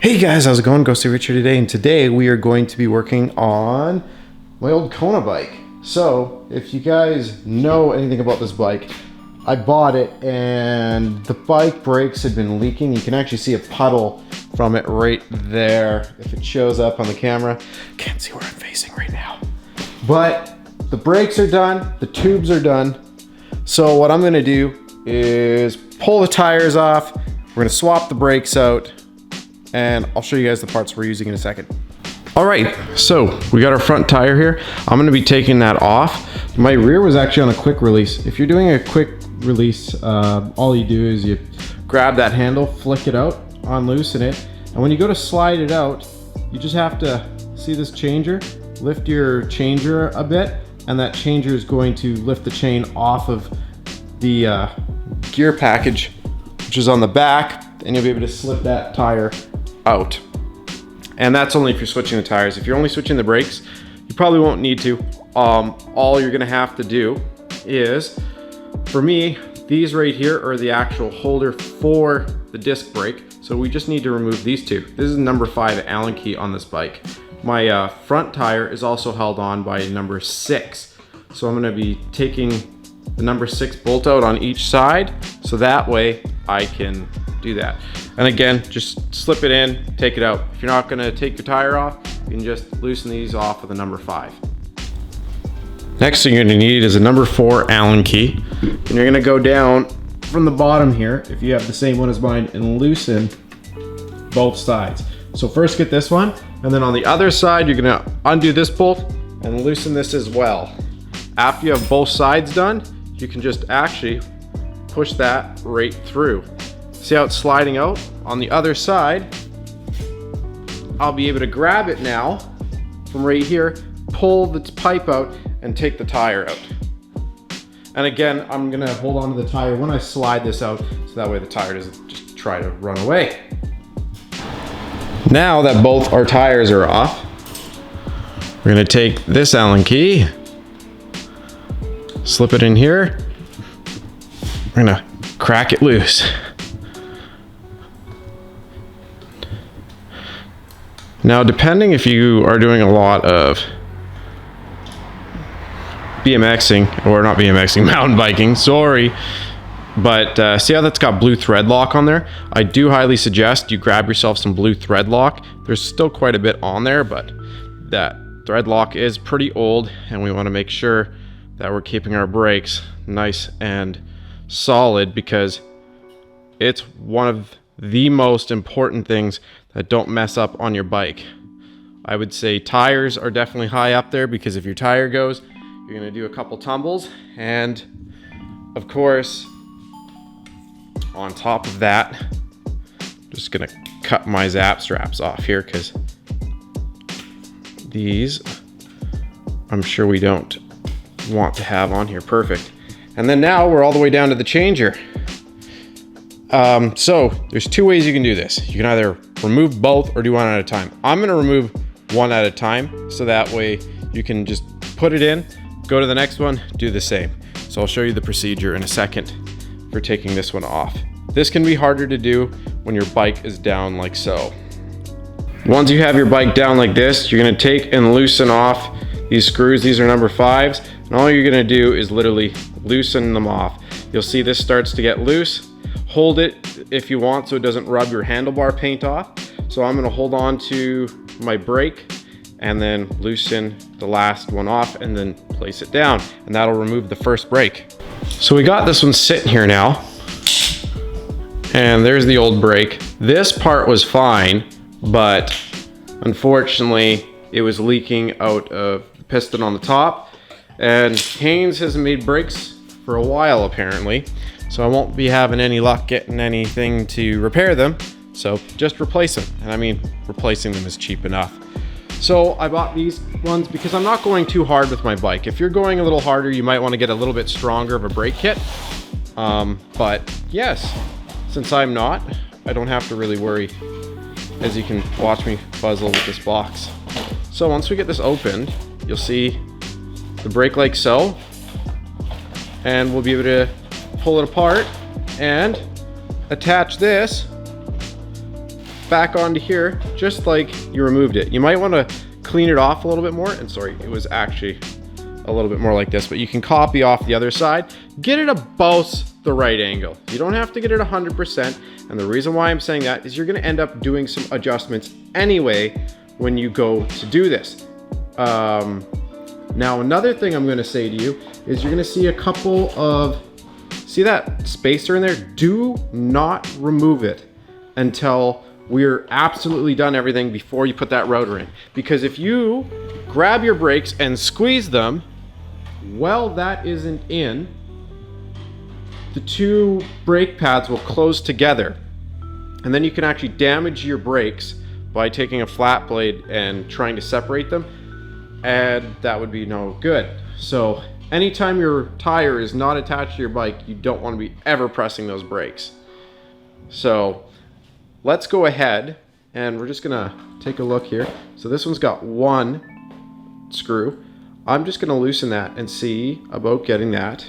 Hey guys, how's it going? Ghosty Richard today, and today we are going to be working on my old Kona bike. So, if you guys know anything about this bike, I bought it and the bike brakes had been leaking. You can actually see a puddle from it right there if it shows up on the camera. Can't see where I'm facing right now. But the brakes are done, the tubes are done. So what I'm gonna do is pull the tires off, we're gonna swap the brakes out, and I'll show you guys the parts we're using in a second. All right, so we got our front tire here. I'm gonna be taking that off. My rear was actually on a quick release. If you're doing a quick release, all you do is you grab that handle, flick it out, unloosen it, and when you go to slide it out, you just have to see this changer, lift your changer a bit, and that changer is going to lift the chain off of the gear package, which is on the back, and you'll be able to slip that tire out. And that's only if you're switching the tires. If you're only switching the brakes, you probably won't need to. All you're gonna have to do is, for me, these right here are the actual holder for the disc brake. So we just need to remove these two. This is number 5 Allen key on this bike. My front tire is also held on by number 6. So I'm gonna be taking the number 6 bolt out on each side, so that way I can do that. And again, just slip it in, take it out. If you're not gonna take your tire off, you can just loosen these off with a number 5. Next thing you're gonna need is a number 4 Allen key. And you're gonna go down from the bottom here, if you have the same one as mine, and loosen both sides. So first get this one, and then on the other side, you're gonna undo this bolt and loosen this as well. After you have both sides done, you can just actually push that right through. See how it's sliding out? On the other side, I'll be able to grab it now from right here, pull the pipe out, and take the tire out. And again, I'm gonna hold on to the tire when I slide this out, so that way the tire doesn't just try to run away. Now that both our tires are off, we're gonna take this Allen key, slip it in here, we're gonna crack it loose. Now, depending if you are doing a lot of BMXing, or not BMXing, mountain biking, sorry, but see how that's got blue thread lock on there? I do highly suggest you grab yourself some blue thread lock. There's still quite a bit on there, but that thread lock is pretty old, and we want to make sure that we're keeping our brakes nice and solid, because it's one of the most important things that don't mess up on your bike. I would say tires are definitely high up there, because if your tire goes, you're gonna do a couple tumbles, and of course, on top of that, just gonna cut my zap straps off here, because these I'm sure we don't want to have on here. Perfect. And then now we're all the way down to the changer. So there's 2 ways you can do this. You can either remove both or do one at a time. I'm gonna remove one at a time, so that way you can just put it in, go to the next one, do the same. So I'll show you the procedure in a second for taking this one off. This can be harder to do when your bike is down like so. Once you have your bike down like this, you're gonna take and loosen off these screws. These are number 5s, and all you're gonna do is literally loosen them off. You'll see this starts to get loose. Hold it if you want so it doesn't rub your handlebar paint off. So I'm gonna hold on to my brake and then loosen the last one off and then place it down, and that'll remove the first brake. So we got this one sitting here now, and there's the old brake. This part was fine, but unfortunately it was leaking out of the piston on the top, and Haynes hasn't made brakes for a while apparently, so I won't be having any luck getting anything to repair them. So just replace them. And I mean, replacing them is cheap enough. So I bought these ones because I'm not going too hard with my bike. If you're going a little harder, you might want to get a little bit stronger of a brake kit. But yes, since I'm not, I don't have to really worry, as you can watch me puzzle with this box. So once we get this opened, you'll see the brake like so, and we'll be able to pull it apart and attach this back onto here just like you removed it. You might want to clean it off a little bit more, and sorry, it was actually a little bit more like this, but you can copy off the other side, get it about the right angle. You don't have to get it 100%, and the reason why I'm saying that is you're going to end up doing some adjustments anyway when you go to do this. Now another thing I'm going to say to you is you're going to see a couple of, see that spacer in there? Do not remove it until we're absolutely done everything before you put that rotor in. Because if you grab your brakes and squeeze them, well, that isn't in, the two brake pads will close together. And then you can actually damage your brakes by taking a flat blade and trying to separate them, and that would be no good. So anytime your tire is not attached to your bike, you don't want to be ever pressing those brakes. So let's go ahead and we're just gonna take a look here. So this one's got one screw. I'm just gonna loosen that and see about getting that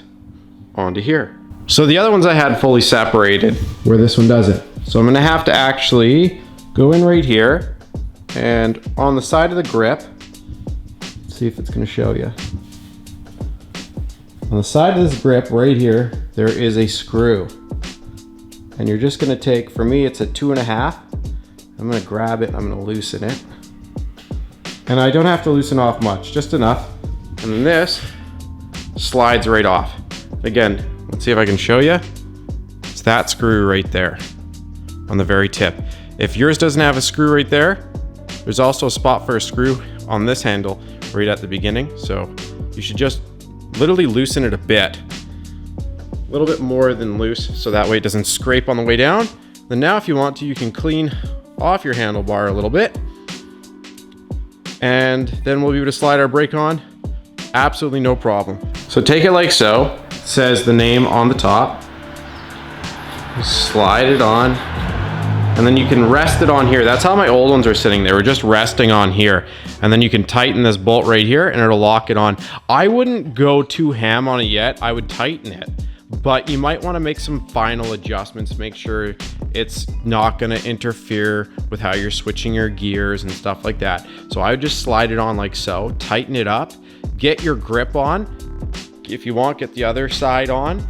onto here. So the other ones I had fully separated, where this one doesn't. So I'm gonna have to actually go in right here and on the side of the grip, see if it's gonna show you. On the side of this grip right here, there is a screw. And you're just gonna take, for me it's a 2.5. I'm gonna grab it, I'm gonna loosen it. And I don't have to loosen off much, just enough. And then this slides right off. Again, let's see if I can show you. It's that screw right there on the very tip. If yours doesn't have a screw right there, there's also a spot for a screw on this handle right at the beginning. So you should just literally loosen it a bit. A little bit more than loose, so that way it doesn't scrape on the way down. Then now if you want to, you can clean off your handlebar a little bit. And then we'll be able to slide our brake on. Absolutely no problem. So take it like so. It says the name on the top. Slide it on. And then you can rest it on here. That's how my old ones are sitting. They were just resting on here. And then you can tighten this bolt right here and it'll lock it on. I wouldn't go too ham on it yet. I would tighten it. But you might want to make some final adjustments. Make sure it's not going to interfere with how you're switching your gears and stuff like that. So I would just slide it on like so. Tighten it up. Get your grip on. If you want, get the other side on.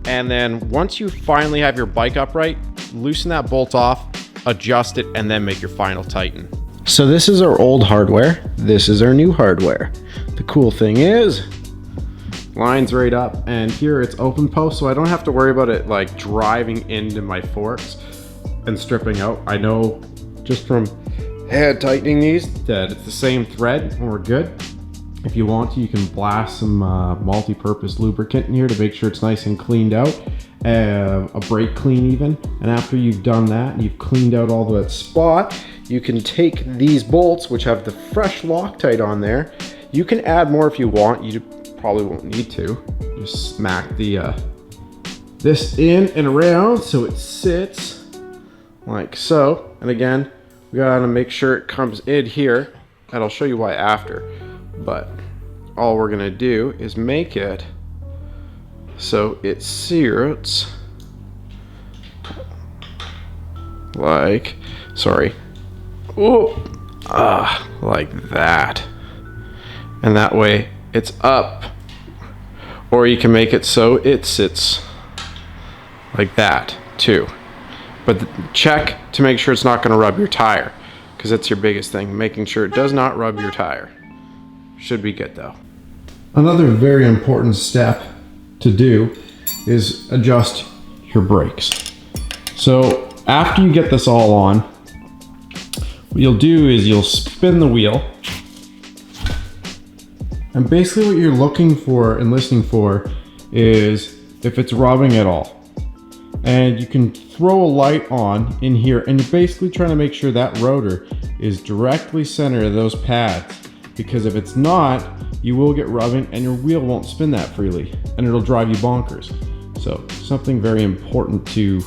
And then once you finally have your bike upright, loosen that bolt off, adjust it, and then make your final tighten. So this is our old hardware. This is our new hardware. The cool thing is, lines right up, and here it's open post, so I don't have to worry about it like driving into my forks and stripping out. I know just from head tightening these that it's the same thread and we're good. If you want to, you can blast some multi-purpose lubricant in here to make sure it's nice and cleaned out. A brake clean even. And after you've done that and you've cleaned out all that spot, you can take these bolts, which have the fresh Loctite on there. You can add more if you want. You probably won't need to. Just smack the this in and around so it sits like so. And again, we gotta make sure it comes in here, and I'll show you why after. But all we're gonna do is make it so it sits like, sorry, like that. And that way it's up. Or you can make it so it sits like that too. But check to make sure it's not gonna rub your tire, because that's your biggest thing, making sure it does not rub your tire. Should be good though. Another very important step to do is adjust your brakes. So after you get this all on, what you'll do is you'll spin the wheel. And basically what you're looking for and listening for is if it's rubbing at all. And you can throw a light on in here and you're basically trying to make sure that rotor is directly center of those pads. Because if it's not, you will get rubbing and your wheel won't spin that freely and it'll drive you bonkers. So something very important to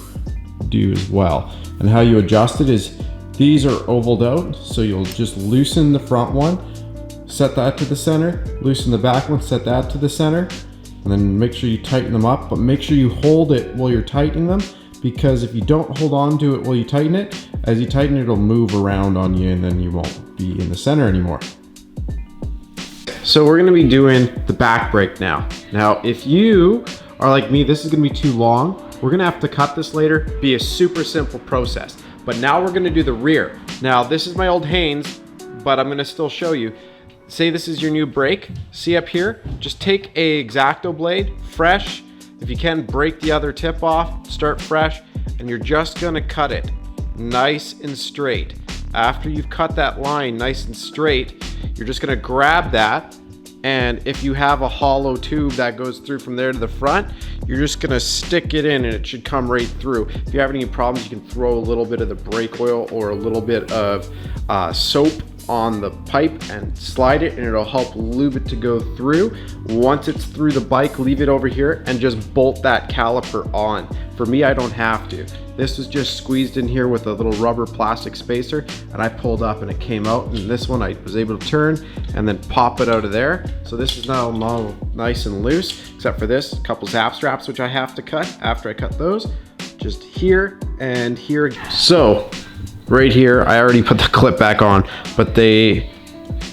do as well. And how you adjust it is these are ovaled out, so you'll just loosen the front one, set that to the center, loosen the back one, set that to the center, and then make sure you tighten them up, but make sure you hold it while you're tightening them, because if you don't hold on to it while you tighten it, as you tighten it, it'll move around on you and then you won't be in the center anymore. So we're gonna be doing the back brake now. Now, if you are like me, this is gonna be too long. We're gonna have to cut this later. Be a super simple process. But now we're gonna do the rear. Now, this is my old Haynes, but I'm gonna still show you. Say this is your new brake. See up here? Just take a X-Acto blade, fresh. If you can, break the other tip off, start fresh, and you're just gonna cut it nice and straight. After you've cut that line nice and straight, you're just gonna grab that, and if you have a hollow tube that goes through from there to the front, you're just gonna stick it in and it should come right through. If you have any problems, you can throw a little bit of the brake oil or a little bit of soap on the pipe and slide it, and it'll help lube it to go through. Once it's through the bike, leave it over here and just bolt that caliper on. For me, I don't have to. This was just squeezed in here with a little rubber plastic spacer, and I pulled up and it came out, and this one I was able to turn and then pop it out of there. So this is now nice and loose, except for this couple zap straps which I have to cut. After I cut those, just here and here. So right here, I already put the clip back on, but they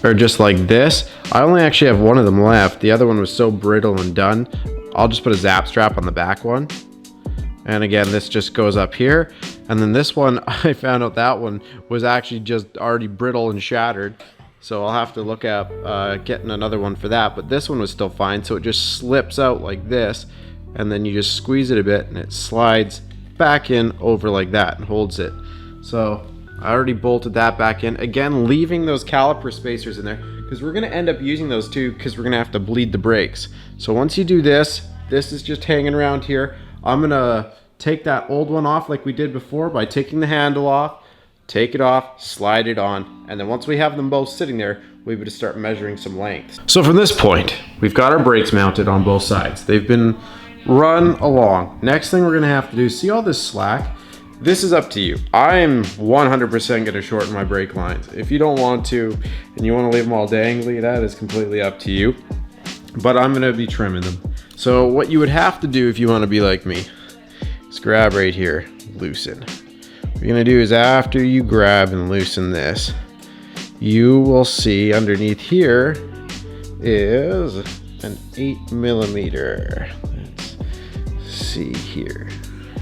are just like this. I only actually have one of them left. The other one was so brittle and done. I'll just put a zap strap on the back one. And again, this just goes up here. And then this one, I found out that one was actually just already brittle and shattered. So I'll have to look at getting another one for that. But this one was still fine. So it just slips out like this. And then you just squeeze it a bit and it slides back in over like that and holds it. So I already bolted that back in. Again, leaving those caliper spacers in there because we're gonna end up using those too because we're gonna have to bleed the brakes. So once you do this, this is just hanging around here. I'm gonna take that old one off like we did before by taking the handle off, take it off, slide it on, and then once we have them both sitting there, we would start measuring some length. So from this point, we've got our brakes mounted on both sides. They've been run along. Next thing we're gonna have to do, see all this slack? This is up to you. I'm 100% gonna shorten my brake lines. If you don't want to, and you wanna leave them all dangly, that is completely up to you. But I'm gonna be trimming them. So what you would have to do if you wanna be like me, is grab right here, loosen. What you're gonna do is after you grab and loosen this, you will see underneath here is an 8mm. Let's see here.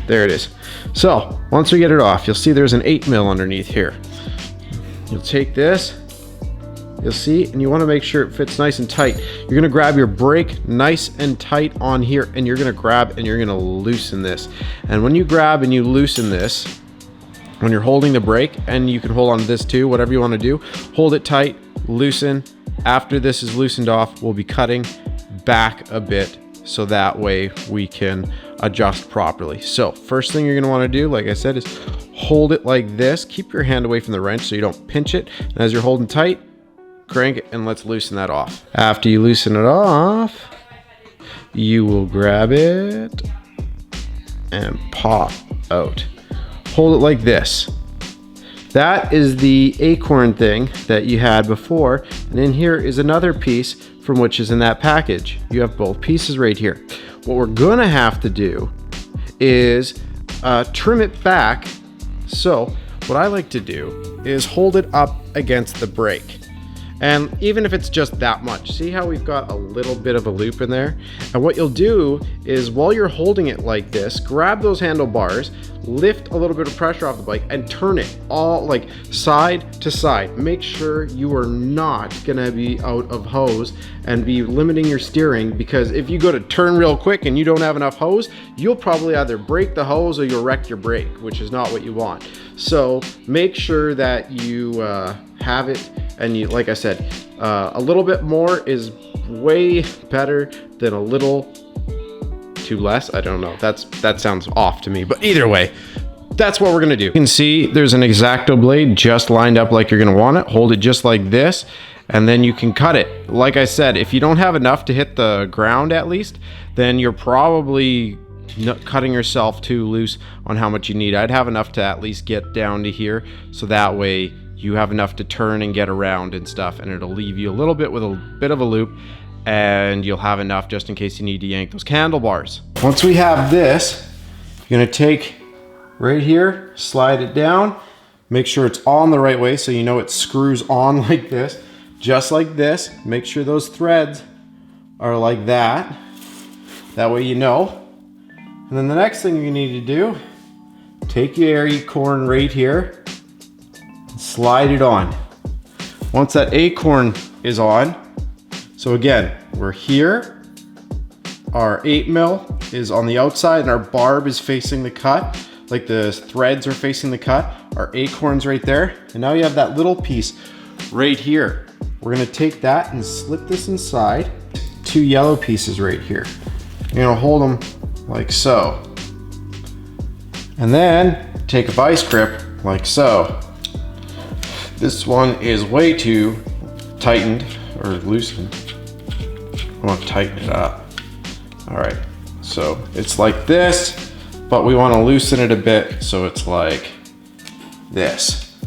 There it is. So once we get it off, you'll see there's an 8mm underneath here. You'll take this, you'll see, and you want to make sure it fits nice and tight. You're going to grab your brake nice and tight on here, and you're going to grab and you're going to loosen this. And when you grab and you loosen this, when you're holding the brake, and you can hold on to this too, whatever you want to do, hold it tight, loosen. After this is loosened off, we'll be cutting back a bit so that way we can adjust properly. So first thing you're going to want to do, like I said, is hold it like this. Keep your hand away from the wrench so you don't pinch it. And as you're holding tight, crank it and let's loosen that off. After you loosen it off, you will grab it and pop out. Hold it like this. That is the acorn thing that you had before. And in here is another piece from which is in that package. You have both pieces right here. What we're gonna have to do is trim it back. So what I like to do is hold it up against the brake. And even if it's just that much, see how we've got a little bit of a loop in there? And what you'll do is while you're holding it like this, grab those handlebars, lift a little bit of pressure off the bike and turn it all like side to side. Make sure you are not gonna be out of hose and be limiting your steering, because if you go to turn real quick and you don't have enough hose, you'll probably either break the hose or you'll wreck your brake, which is not what you want. So make sure that you have it, and you, like I said, a little bit more is way better than a little too less. I don't know, that sounds off to me, but either way, that's what we're gonna do. You can see there's an X-Acto blade just lined up like you're gonna want it. Hold it just like this, and then you can cut it. Like I said, if you don't have enough to hit the ground at least, then you're probably cutting yourself too loose on how much you need. I'd have enough to at least get down to here, so that way you have enough to turn and get around and stuff, and it'll leave you a little bit with a bit of a loop, and you'll have enough just in case you need to yank those handlebars. Once we have this, you're gonna take right here, slide it down. Make sure it's on the right way so you know it screws on like this. Just like this. Make sure those threads are like that. That way you know. And then the next thing you need to do, take your acorn right here, and slide it on. Once that acorn is on, so again, we're here, our 8mm is on the outside and our barb is facing the cut, like the threads are facing the cut, our acorn's right there, and now you have that little piece right here. We're gonna take that and slip this inside, 2 yellow pieces right here. You're gonna hold them like so. And then take a vice grip like so. This one is way too tightened or loosened. I want to tighten it up. All right, so it's like this, but we want to loosen it a bit so it's like this.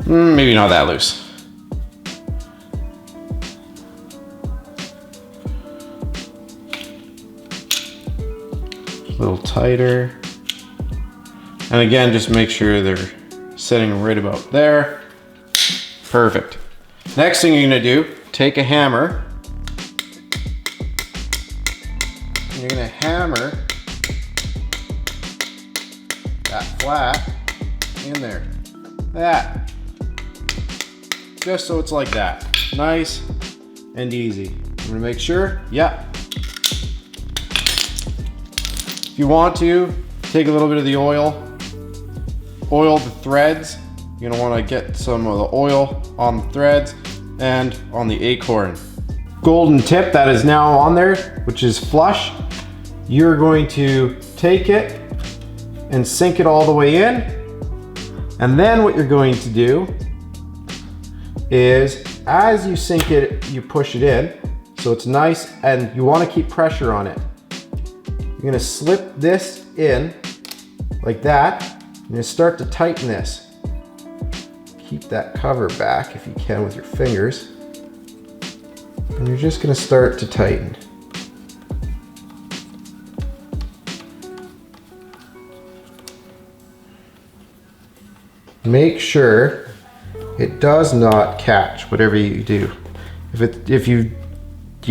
Maybe not that loose. A little tighter. And again, just make sure they're sitting right about there. Perfect. Next thing you're gonna do, take a hammer. And you're gonna hammer that flat in there. That. Just so it's like that. Nice and easy. I'm gonna make sure, yeah. If you want to, take a little bit of the oil the threads. You're gonna wanna get some of the oil on the threads and on the acorn. Golden tip that is now on there, which is flush. You're going to take it and sink it all the way in. And then what you're going to do is, as you sink it, you push it in. So it's nice and you wanna keep pressure on it. You're gonna slip this in like that. You're gonna start to tighten this. Keep that cover back if you can with your fingers. And you're just gonna start to tighten. Make sure it does not catch whatever you do. If you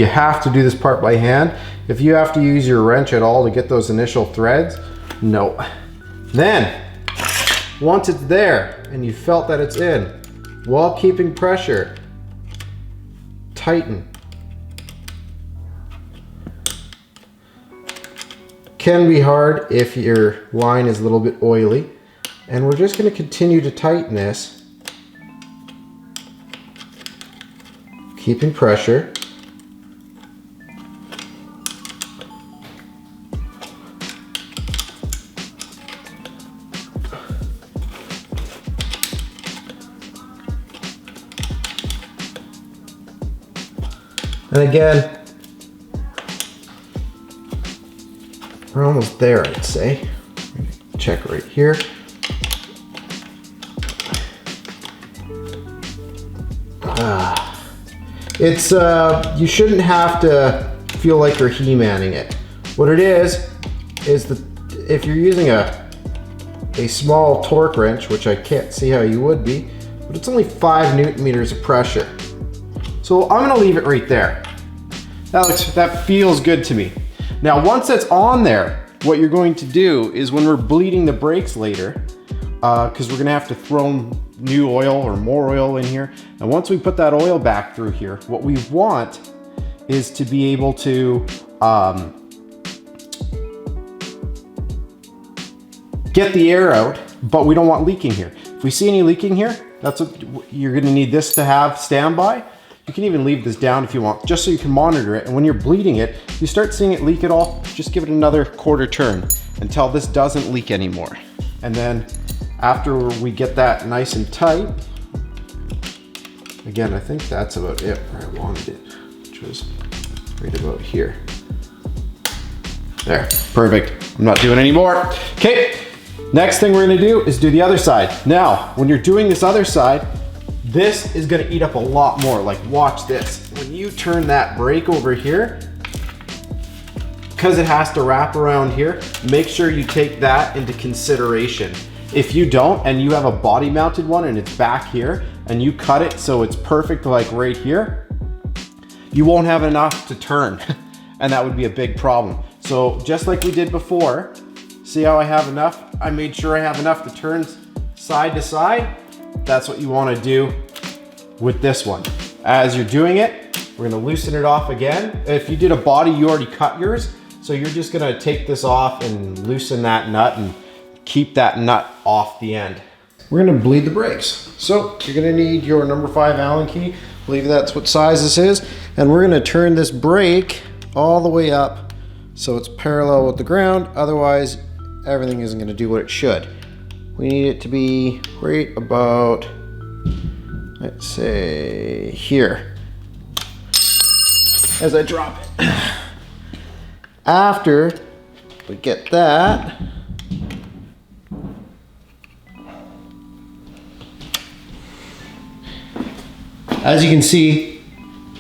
have to do this part by hand. If you have to use your wrench at all to get those initial threads, no. Then, once it's there and you felt that it's in, while keeping pressure, tighten. Can be hard if your line is a little bit oily. And we're just going to continue to tighten this, keeping pressure. And again, we're almost there, I'd say. Check right here. It's, you shouldn't have to feel like you're He-manning it. What it is if you're using a small torque wrench, which I can't see how you would be, but it's only 5 Newton meters of pressure. So I'm gonna leave it right there. That feels good to me. Now, once that's on there, what you're going to do is when we're bleeding the brakes later, because we're gonna have to throw new oil or more oil in here. And once we put that oil back through here, what we want is to be able to get the air out, but we don't want leaking here. If we see any leaking here, that's what you're gonna need this to have standby. You can even leave this down if you want, just so you can monitor it. And when you're bleeding it, if you start seeing it leak at all, just give it another quarter turn until this doesn't leak anymore. And then after we get that nice and tight, again, I think that's about it where I wanted it, which was right about here. There, perfect. I'm not doing any more. Okay, next thing we're gonna do is do the other side. Now, when you're doing this other side, this is gonna eat up a lot more. Like, watch this. When you turn that brake over here, because it has to wrap around here, make sure you take that into consideration. If you don't, and you have a body mounted one and it's back here, and you cut it so it's perfect like right here, you won't have enough to turn, and that would be a big problem. So just like we did before, see how I have enough? I made sure I have enough to turn side to side. That's what you want to do with this one. As you're doing it, we're going to loosen it off again. If you did a body, you already cut yours, so you're just going to take this off and loosen that nut and keep that nut off the end. We're going to bleed the brakes. So you're going to need your number 5 Allen key. I believe that's what size this is. And we're going to turn this brake all the way up so it's parallel with the ground. Otherwise, everything isn't going to do what it should. We need it to be right about, let's say, here, as I drop it. After we get that, as you can see,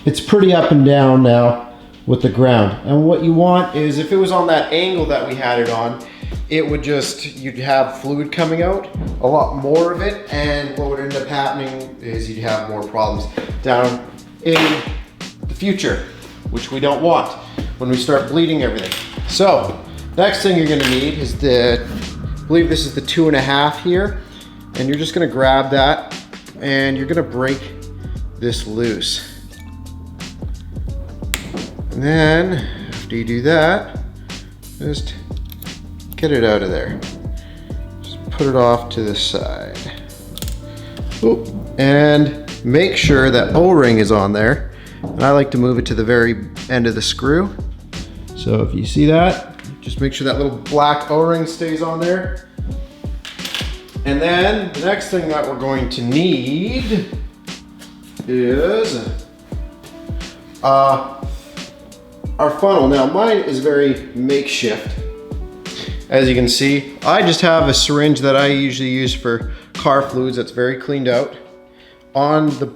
it's pretty up and down now with the ground. And what you want is, if it was on that angle that we had it on, it would just, you'd have fluid coming out, a lot more of it, and what would end up happening is you'd have more problems down in the future, which we don't want when we start bleeding everything. So, next thing you're gonna need is I believe this is the 2.5 here, and you're just gonna grab that and you're gonna break this loose. And then, after you do that, just get it out of there. Just put it off to the side. Oop. And make sure that O-ring is on there. And I like to move it to the very end of the screw. So if you see that, just make sure that little black O-ring stays on there. And then the next thing that we're going to need is our funnel. Now mine is very makeshift. As you can see, I just have a syringe that I usually use for car fluids that's very cleaned out on the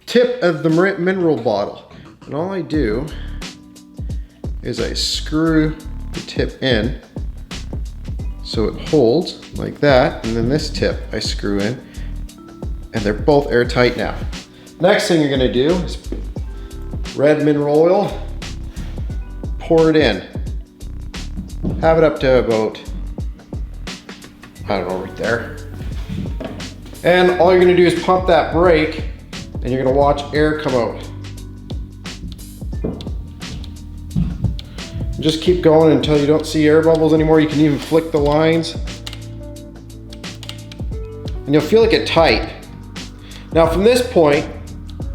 tip of the mineral bottle. And all I do is I screw the tip in so it holds like that, and then this tip I screw in, and they're both airtight now. Next thing you're gonna do is red mineral oil, pour it in. Have it up to about, I don't know, right there. And all you're gonna do is pump that brake, and you're gonna watch air come out. And just keep going until you don't see air bubbles anymore. You can even flick the lines. And you'll feel it get tight. Now from this point,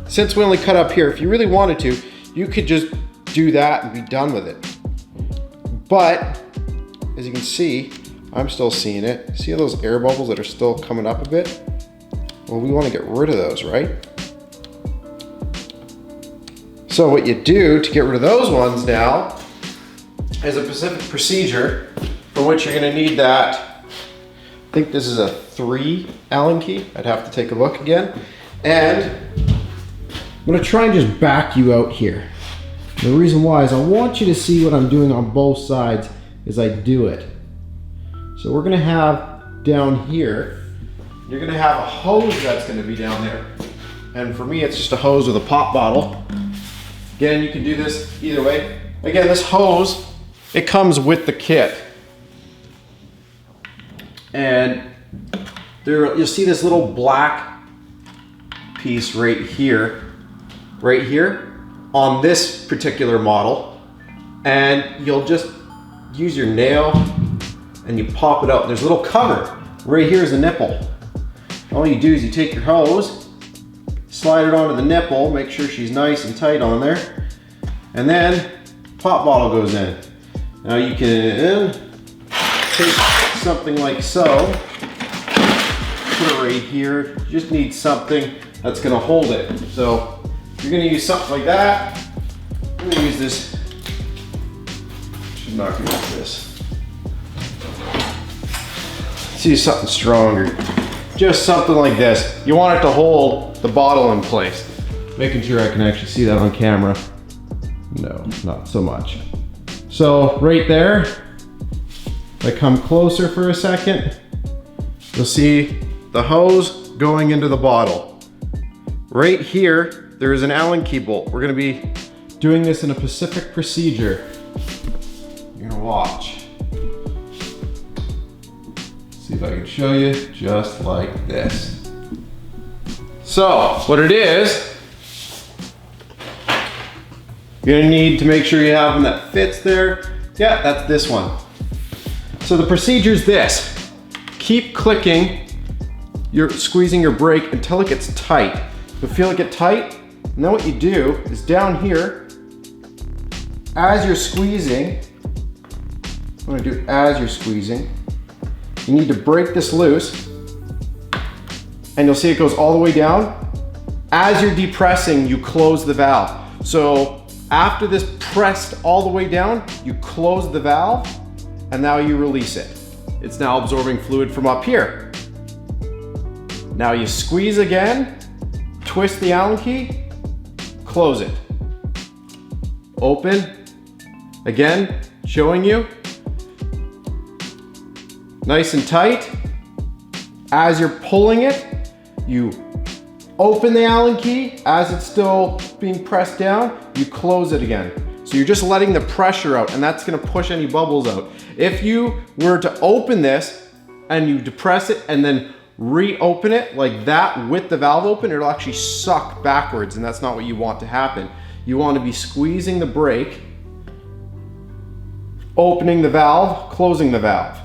since we only cut up here, if you really wanted to, you could just do that and be done with it. But, as you can see, I'm still seeing it. See those air bubbles that are still coming up a bit? Well, we want to get rid of those, right? So what you do to get rid of those ones now is a specific procedure for which you're going to need that. I think this is a 3 Allen key. I'd have to take a look again. And I'm going to try and just back you out here. The reason why is I want you to see what I'm doing on both sides as I do it. So we're gonna have down here, you're gonna have a hose that's gonna be down there. And for me, it's just a hose with a pop bottle. Again, you can do this either way. Again, this hose, it comes with the kit. And there, you'll see this little black piece right here on this particular model, and you'll just use your nail and you pop it out. There's a little cover right here is the nipple. All you do is you take your hose, slide it onto the nipple, make sure she's nice and tight on there, and then pop bottle goes in. Now you can take something like so, put it right here. You just need something that's gonna hold it. So you're gonna use something like that. I'm gonna use this. Should not use this. Let's use something stronger. Just something like this. You want it to hold the bottle in place. Making sure I can actually see that on camera. No, not so much. So right there, if I come closer for a second, you'll see the hose going into the bottle. Right here, there is an Allen key bolt. We're gonna be doing this in a specific procedure. You're gonna watch. See if I can show you just like this. So, what it is, you're gonna need to make sure you have one that fits there. Yeah, that's this one. So the procedure is this. Keep clicking, you're squeezing your brake until it gets tight. You'll feel it get tight, and then what you do is down here, as you're squeezing, I'm gonna do as you're squeezing, you need to break this loose, and you'll see it goes all the way down. As you're depressing, you close the valve. So after this pressed all the way down, you close the valve, and now you release it. It's now absorbing fluid from up here. Now you squeeze again, twist the Allen key, close it. Open, again, showing you. Nice and tight. As you're pulling it, you open the Allen key. As it's still being pressed down, you close it again. So you're just letting the pressure out, and that's gonna push any bubbles out. If you were to open this and you depress it and then reopen it like that with the valve open, it'll actually suck backwards, and that's not what you want to happen. You want to be squeezing the brake, opening the valve, closing the valve.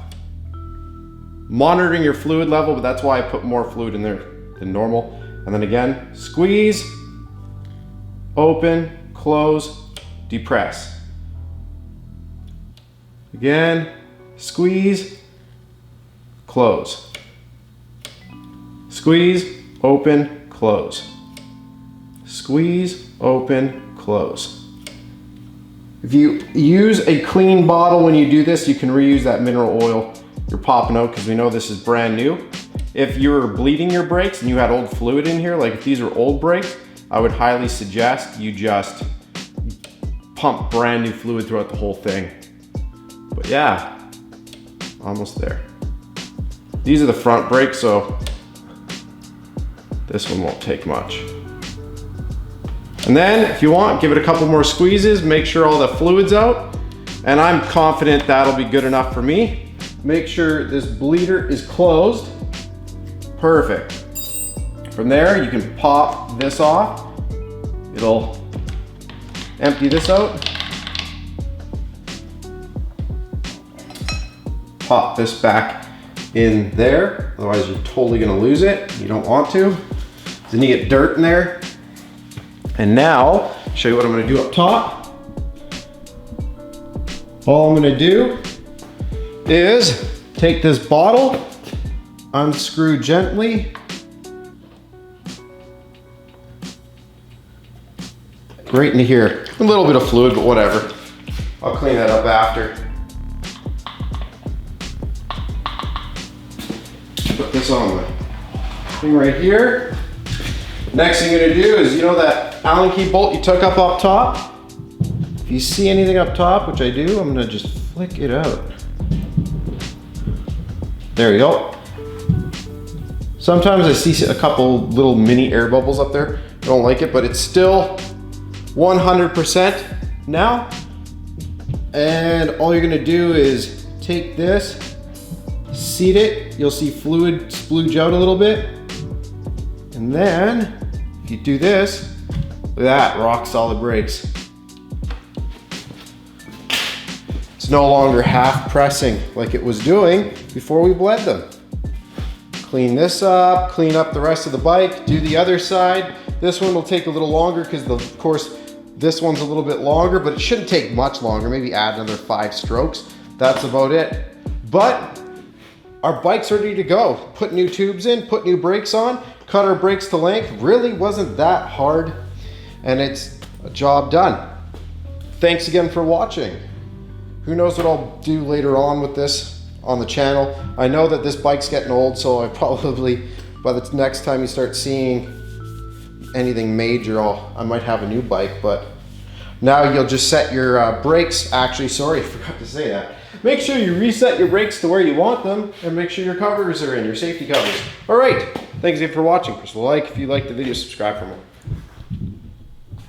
Monitoring your fluid level, but that's why I put more fluid in there than normal. And then again, squeeze, open, close, depress. Again, squeeze, close. Squeeze, open, close. Squeeze, open, close. If you use a clean bottle when you do this, you can reuse that mineral oil you're popping out, because we know this is brand new. If you're bleeding your brakes and you had old fluid in here, like if these are old brakes, I would highly suggest you just pump brand new fluid throughout the whole thing. But yeah, almost there. These are the front brakes, so this one won't take much. And then if you want, give it a couple more squeezes, make sure all the fluid's out, and I'm confident that'll be good enough for me. Make sure this bleeder is closed. Perfect. From there, you can pop this off. It'll empty this out. Pop this back in there, otherwise you're totally gonna lose it. You don't want to. Then you get dirt in there. And now, show you what I'm gonna do up top. All I'm gonna do is take this bottle, unscrew gently, right into here. A little bit of fluid, but whatever. I'll clean that up after. Put this on the thing right here. Next thing you're gonna do is, you know that Allen key bolt you took up top? If you see anything up top, which I do, I'm gonna just flick it out. There you go. Sometimes I see a couple little mini air bubbles up there. I don't like it, but it's still 100% now. And all you're gonna do is take this, seat it. You'll see fluid splooge out a little bit. And then, if you do this, look at that, rock solid brakes. It's no longer half pressing like it was doing before we bled them. Clean this up, clean up the rest of the bike, do the other side. This one will take a little longer because of course this one's a little bit longer, but it shouldn't take much longer. Maybe add another 5 strokes. That's about it. But our bike's ready to go. Put new tubes in, put new brakes on, cut our brakes to length. Really wasn't that hard, and it's a job done. Thanks again for watching. Who knows what I'll do later on with this on the channel. I know that this bike's getting old, so I probably, by the next time you start seeing anything major, I might have a new bike, but Now you'll just set your brakes. Actually, sorry, I forgot to say that. Make sure you reset your brakes to where you want them, and make sure your covers are in, your safety covers. All right, thanks again for watching. Press the like if you liked the video, subscribe for more.